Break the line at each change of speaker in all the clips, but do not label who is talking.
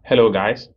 Hello guys,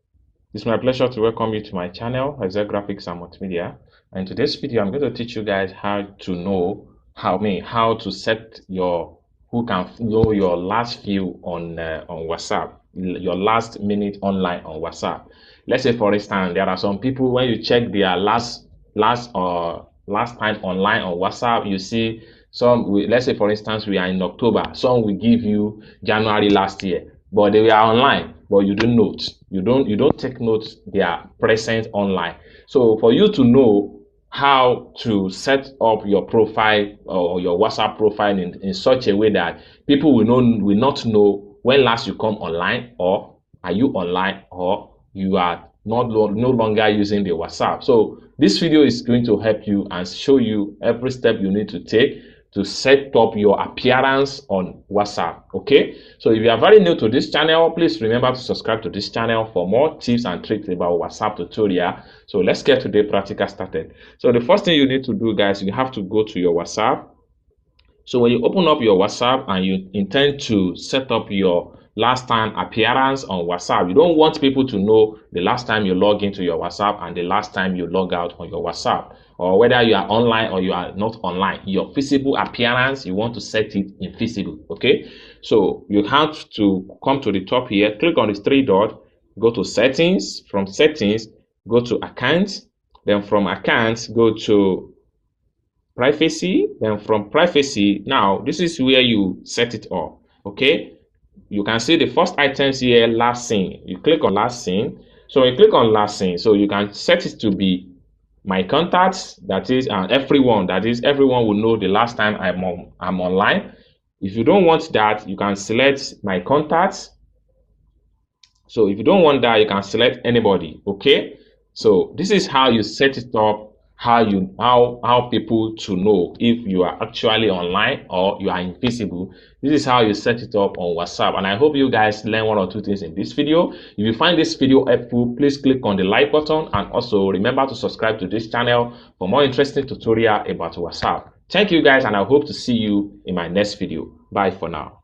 it's my pleasure to welcome you to my channel, Excel Graphics and Multimedia. And in today's video, I'm going to teach you guys how to know how to set who can know your last view on WhatsApp, your last minute online on WhatsApp. Let's say for instance, there are some people when you check their last time online on WhatsApp, you see let's say for instance we are in October, some will give you January last year, but they were online, but you don't note, you don't take note they are present online. So for you to know how to set up your profile or your WhatsApp profile in such a way that people will not know when last you come online, or are you online, or you are no longer using the WhatsApp. So this video is going to help you and show you every step you need to take to set up your appearance on WhatsApp. Okay, so if you are very new to this channel, please remember to subscribe to this channel for more tips and tricks about WhatsApp tutorial. So let's get today practical started. So the first thing you need to do, guys, you have to go to your WhatsApp. So when you open up your WhatsApp and you intend to set up your last time appearance on WhatsApp, you don't want people to know the last time you log into your WhatsApp and the last time you log out on your WhatsApp, or whether you are online or you are not online. Your visible appearance, you want to set it invisible. Okay, so you have to come to the top here, click on this three dot, go to settings. From settings, go to accounts. Then from accounts, go to privacy. Then from privacy, now this is where you set it up. Okay, you can see the first items here, last seen. You click on last seen. So you click on last seen, so you can set it to be my contacts, that is, and everyone, that is, everyone will know the last time I'm online. If you don't want that, you can select my contacts. So if you don't want that, you can select anybody. Okay, so this is how you set it up, how people to know if you are actually online or you are invisible. This is how you set it up on WhatsApp, and I hope you guys learn one or two things in this video. If you find this video helpful, please click on the like button, and also remember to subscribe to this channel for more interesting tutorial about WhatsApp. Thank you guys, and I hope to see you in my next video. Bye for now.